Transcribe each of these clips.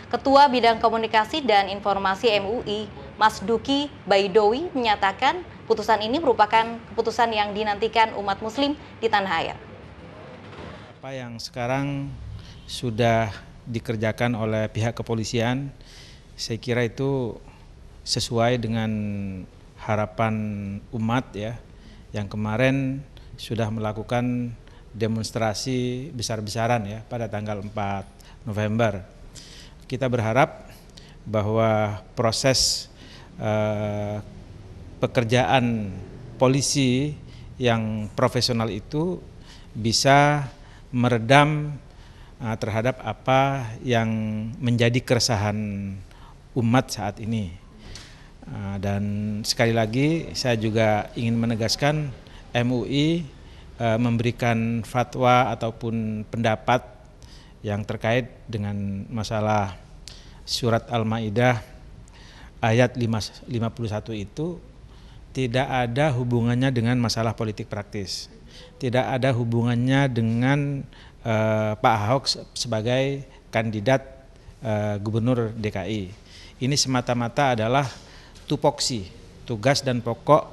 Ketua Bidang Komunikasi dan Informasi MUI, Mas Duki Baidowi, menyatakan putusan ini merupakan keputusan yang dinantikan umat Muslim di tanah air. Apa yang sekarang sudah dikerjakan oleh pihak kepolisian, saya kira itu sesuai dengan harapan umat ya, yang kemarin sudah melakukan demonstrasi besar-besaran ya pada tanggal 4 November. Kita berharap bahwa proses pekerjaan polisi yang profesional itu bisa meredam terhadap apa yang menjadi keresahan umat saat ini. Dan sekali lagi saya juga ingin menegaskan MUI memberikan fatwa ataupun pendapat yang terkait dengan masalah surat Al-Maidah ayat 51 itu tidak ada hubungannya dengan masalah politik praktis. Tidak ada hubungannya dengan Pak Ahok sebagai kandidat gubernur DKI. Ini semata-mata adalah tupoksi, tugas dan pokok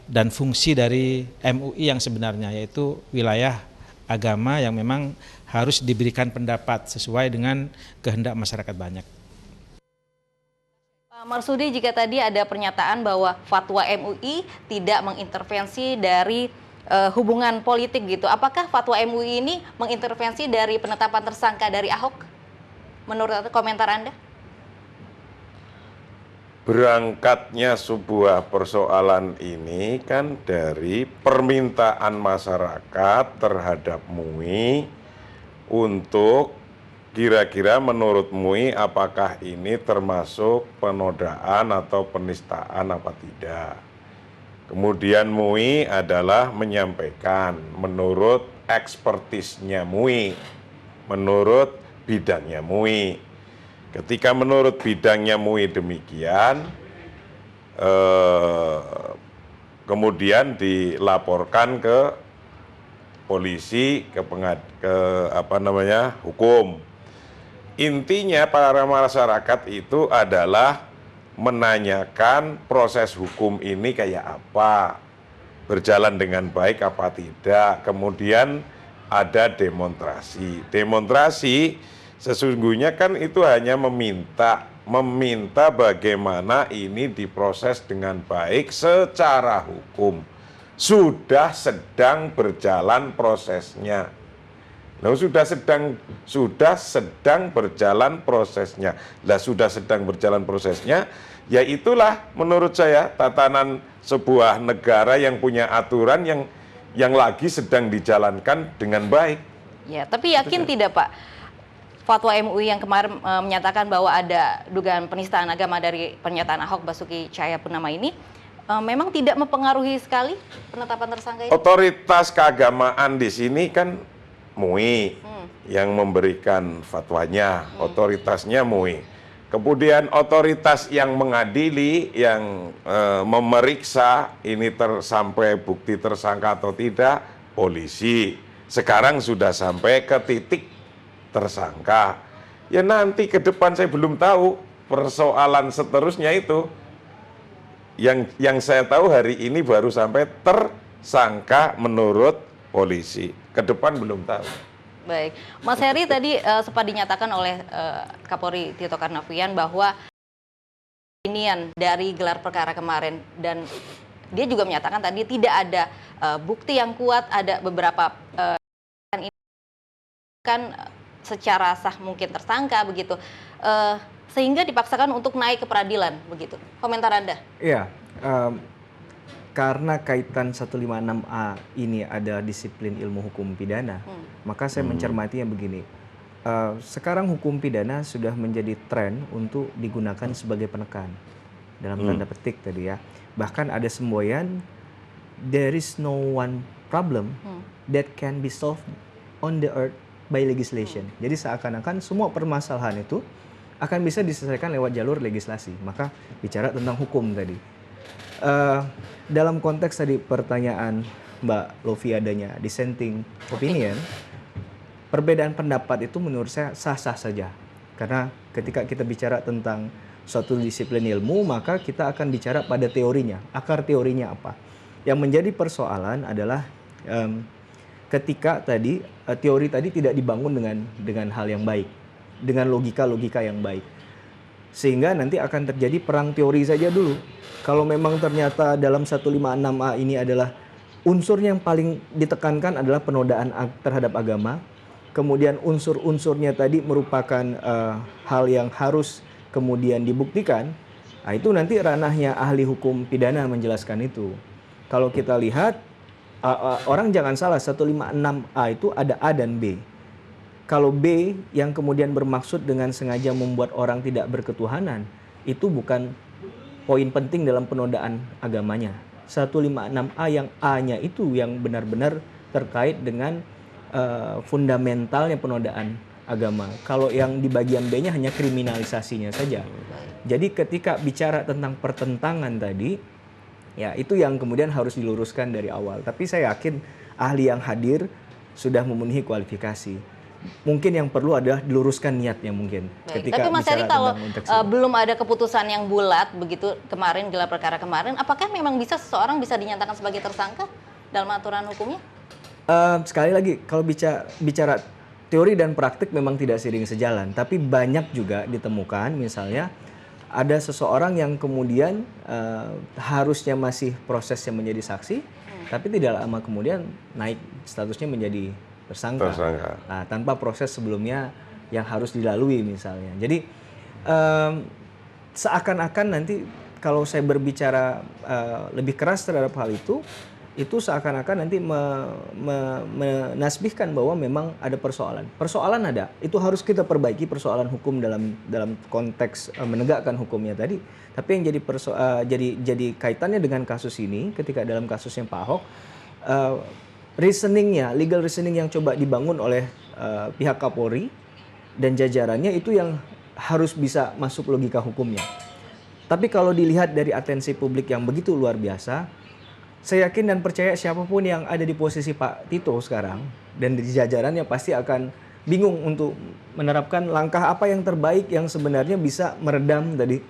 dan fungsi dari MUI yang sebenarnya, yaitu wilayah agama yang memang harus diberikan pendapat sesuai dengan kehendak masyarakat banyak. Pak Marsudi, jika tadi ada pernyataan bahwa fatwa MUI tidak mengintervensi dari hubungan politik gitu, apakah fatwa MUI ini mengintervensi dari penetapan tersangka dari Ahok? Menurut komentar Anda? Berangkatnya sebuah persoalan ini kan dari permintaan masyarakat terhadap MUI untuk kira-kira menurut MUI apakah ini termasuk penodaan atau penistaan apa tidak. Kemudian MUI adalah menyampaikan menurut ekspertisnya MUI, menurut bidangnya MUI. Ketika menurut bidangnya MUI demikian, kemudian dilaporkan ke polisi, ke hukum. Intinya para masyarakat itu adalah menanyakan proses hukum ini kayak apa, berjalan dengan baik apa tidak. Kemudian ada demonstrasi. Demonstrasi sesungguhnya kan itu hanya meminta bagaimana ini diproses dengan baik secara hukum. Sudah sedang berjalan prosesnya. Nah, sudah sedang berjalan prosesnya. Lah sudah sedang berjalan prosesnya, ya itulah menurut saya tatanan sebuah negara yang punya aturan yang lagi sedang dijalankan dengan baik. Ya, tapi yakin tidak Pak, fatwa MUI yang kemarin menyatakan bahwa ada dugaan penistaan agama dari pernyataan Ahok Basuki Cahayapurnama ini memang tidak mempengaruhi sekali penetapan tersangka ini? Otoritas keagamaan di sini kan MUI yang memberikan fatwanya, otoritasnya MUI. Kemudian otoritas yang mengadili, yang memeriksa ini sampai bukti tersangka atau tidak, polisi. Sekarang sudah sampai ke titik tersangka. Ya nanti ke depan saya belum tahu persoalan seterusnya itu. Yang saya tahu hari ini baru sampai tersangka menurut polisi. Ke depan belum tahu. Baik, Mas Heri tadi sempat dinyatakan oleh Kapolri Tito Karnavian bahwa inian dari gelar perkara kemarin, dan dia juga menyatakan tadi tidak ada bukti yang kuat, ada beberapa ini kan secara sah mungkin tersangka begitu, sehingga dipaksakan untuk naik ke peradilan begitu. Komentar Anda? Iya. Karena kaitan 156A ini adalah disiplin ilmu hukum pidana, maka saya mencermati yang begini. Sekarang hukum pidana sudah menjadi tren untuk digunakan sebagai penekan, dalam tanda petik tadi ya. Bahkan ada semboyan, there is no one problem that can be solved on the earth by legislation. Jadi seakan-akan semua permasalahan itu akan bisa diselesaikan lewat jalur legislasi. Maka bicara tentang hukum tadi. Dalam konteks tadi pertanyaan Mbak Lovi adanya dissenting opinion, perbedaan pendapat itu menurut saya sah-sah saja. Karena ketika kita bicara tentang suatu disiplin ilmu, maka kita akan bicara pada teorinya, akar teorinya apa. Yang menjadi persoalan adalah ketika tadi teori tadi tidak dibangun dengan hal yang baik, dengan logika-logika yang baik. Sehingga nanti akan terjadi perang teori saja dulu. Kalau memang ternyata dalam 156A ini adalah unsurnya yang paling ditekankan adalah penodaan terhadap agama, kemudian unsur-unsurnya tadi merupakan hal yang harus kemudian dibuktikan, nah itu nanti ranahnya ahli hukum pidana menjelaskan itu. Kalau kita lihat, orang jangan salah, 156A itu ada A dan B. Kalau B yang kemudian bermaksud dengan sengaja membuat orang tidak berketuhanan, itu bukan poin penting dalam penodaan agamanya. 156A yang A-nya itu yang benar-benar terkait dengan fundamentalnya penodaan agama. Kalau yang di bagian B-nya hanya kriminalisasinya saja. Jadi ketika bicara tentang pertentangan tadi, ya itu yang kemudian harus diluruskan dari awal. Tapi saya yakin ahli yang hadir sudah memenuhi kualifikasi. Mungkin yang perlu adalah diluruskan niatnya mungkin. Baik. Ketika Tapi Mas Heri, kalau tentang belum ada keputusan yang bulat begitu kemarin gelar perkara kemarin, apakah memang bisa seseorang bisa dinyatakan sebagai tersangka dalam aturan hukumnya? Sekali lagi, kalau bicara teori dan praktik memang tidak seiring sejalan, tapi banyak juga ditemukan misalnya ada seseorang yang kemudian harusnya masih prosesnya menjadi saksi, tapi tidak lama kemudian naik statusnya menjadi tersangka. Nah, tanpa proses sebelumnya yang harus dilalui misalnya. Jadi seakan-akan nanti kalau saya berbicara lebih keras terhadap hal itu seakan-akan nanti menasbihkan bahwa memang ada persoalan. Persoalan ada, itu harus kita perbaiki persoalan hukum dalam konteks menegakkan hukumnya tadi. Tapi yang jadi kaitannya dengan kasus ini, ketika dalam kasusnya Pak Ahok, legal reasoning yang coba dibangun oleh pihak Kapolri dan jajarannya itu yang harus bisa masuk logika hukumnya. Tapi kalau dilihat dari atensi publik yang begitu luar biasa, saya yakin dan percaya siapapun yang ada di posisi Pak Tito sekarang dan di jajarannya pasti akan bingung untuk menerapkan langkah apa yang terbaik yang sebenarnya bisa meredam tadi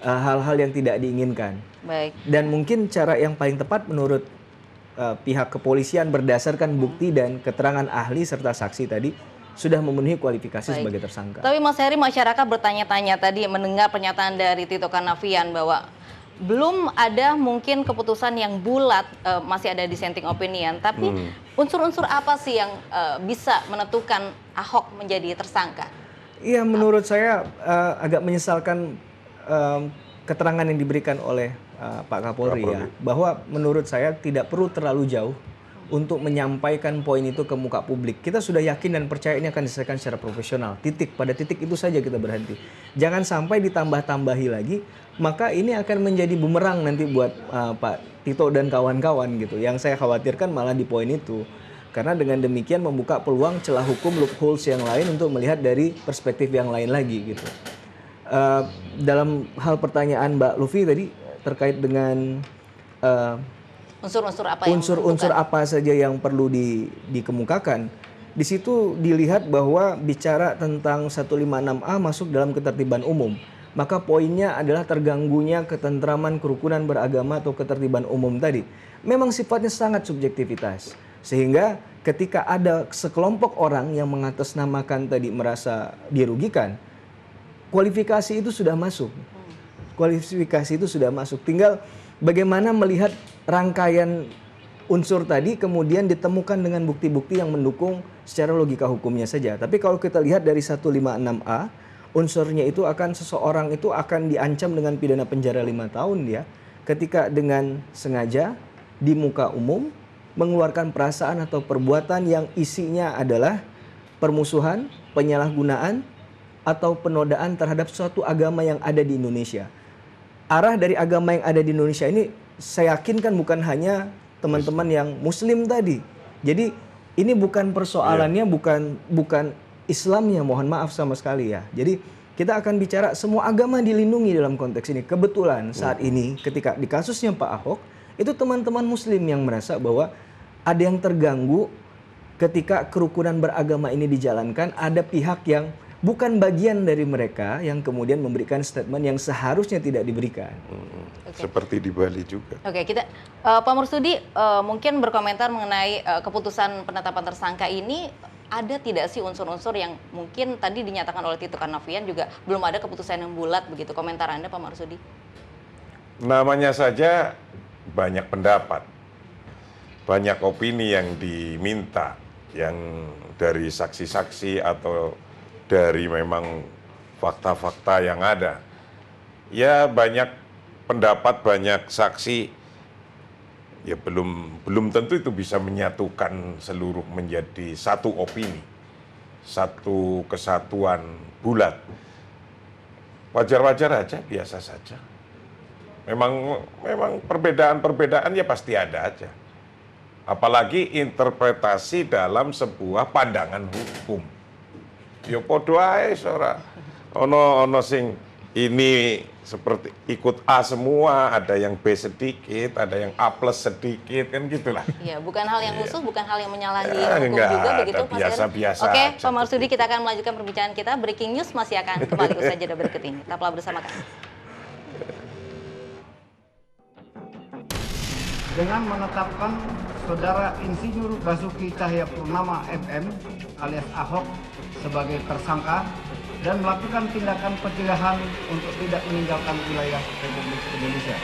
hal-hal yang tidak diinginkan. Baik. Dan mungkin cara yang paling tepat menurut pihak kepolisian berdasarkan bukti dan keterangan ahli serta saksi tadi sudah memenuhi kualifikasi sebagai tersangka. Tapi Mas Heri, masyarakat bertanya-tanya tadi mendengar pernyataan dari Tito Karnavian bahwa belum ada mungkin keputusan yang bulat, masih ada dissenting opinion, tapi unsur-unsur apa sih yang bisa menentukan Ahok menjadi tersangka? Iya, menurut saya agak menyesalkan keterangan yang diberikan oleh Pak Kapolri ya, bahwa menurut saya tidak perlu terlalu jauh untuk menyampaikan poin itu ke muka publik. Kita sudah yakin dan percaya ini akan diselesaikan secara profesional. Pada titik itu saja kita berhenti. Jangan sampai ditambah-tambahi lagi, maka ini akan menjadi bumerang nanti buat Pak Tito dan kawan-kawan gitu. Yang saya khawatirkan malah di poin itu. Karena dengan demikian membuka peluang celah hukum loopholes yang lain untuk melihat dari perspektif yang lain lagi gitu. Dalam hal pertanyaan Mbak Luffy tadi terkait dengan unsur-unsur apa saja yang perlu dikemukakan. Di situ dilihat bahwa bicara tentang 156A masuk dalam ketertiban umum. Maka poinnya adalah terganggunya ketentraman, kerukunan beragama atau ketertiban umum tadi. Memang sifatnya sangat subjektivitas. Sehingga ketika ada sekelompok orang yang mengatasnamakan tadi merasa dirugikan, kualifikasi itu sudah masuk. Kualifikasi itu sudah masuk. Tinggal bagaimana melihat rangkaian unsur tadi kemudian ditemukan dengan bukti-bukti yang mendukung secara logika hukumnya saja. Tapi kalau kita lihat dari 156A, unsurnya itu akan seseorang itu akan diancam dengan pidana penjara 5 tahun dia ketika dengan sengaja di muka umum mengeluarkan perasaan atau perbuatan yang isinya adalah permusuhan, penyalahgunaan, atau penodaan terhadap suatu agama yang ada di Indonesia. Arah dari agama yang ada di Indonesia ini saya yakin kan bukan hanya teman-teman yang Muslim tadi. Jadi ini bukan persoalannya bukan Islamnya, mohon maaf sama sekali ya. Jadi kita akan bicara semua agama dilindungi dalam konteks ini. Kebetulan saat ini ketika di kasusnya Pak Ahok itu teman-teman Muslim yang merasa bahwa ada yang terganggu ketika kerukunan beragama ini dijalankan, ada pihak yang bukan bagian dari mereka yang kemudian memberikan statement yang seharusnya tidak diberikan. Seperti di Bali juga. Oke, kita Pak Mursudi mungkin berkomentar mengenai keputusan penetapan tersangka ini. Ada tidak sih unsur-unsur yang mungkin tadi dinyatakan oleh Tito Karnavian juga belum ada keputusan yang bulat begitu? Komentar Anda Pak Marsudi? Namanya saja banyak pendapat, banyak opini yang diminta, yang dari saksi-saksi atau dari memang fakta-fakta yang ada. Ya banyak pendapat, banyak saksi, ya belum tentu itu bisa menyatukan seluruh menjadi satu opini, satu kesatuan bulat. Wajar-wajar aja, biasa saja. Memang perbedaan-perbedaan ya pasti ada aja. Apalagi interpretasi dalam sebuah pandangan hukum. Ya podo ae ora. Ono sing ini seperti ikut A semua, ada yang B sedikit, ada yang A plus sedikit, kan gitulah. Iya, bukan hal yang musuh, bukan hal yang menyalahi Ya, hukum enggak, juga begitu Mas Heri? biasa-biasa Oke, aja Pak Marsudi, begitu. kita akan melanjutkan perbincangan kita. Breaking news masih akan kembali usai jeda berikut ini. Tetaplah bersama kami. Dengan menetapkan Saudara Insinyur Basuki Cahayapurnama MM alias Ahok sebagai tersangka dan melakukan tindakan pencegahan untuk tidak meninggalkan wilayah Republik Indonesia.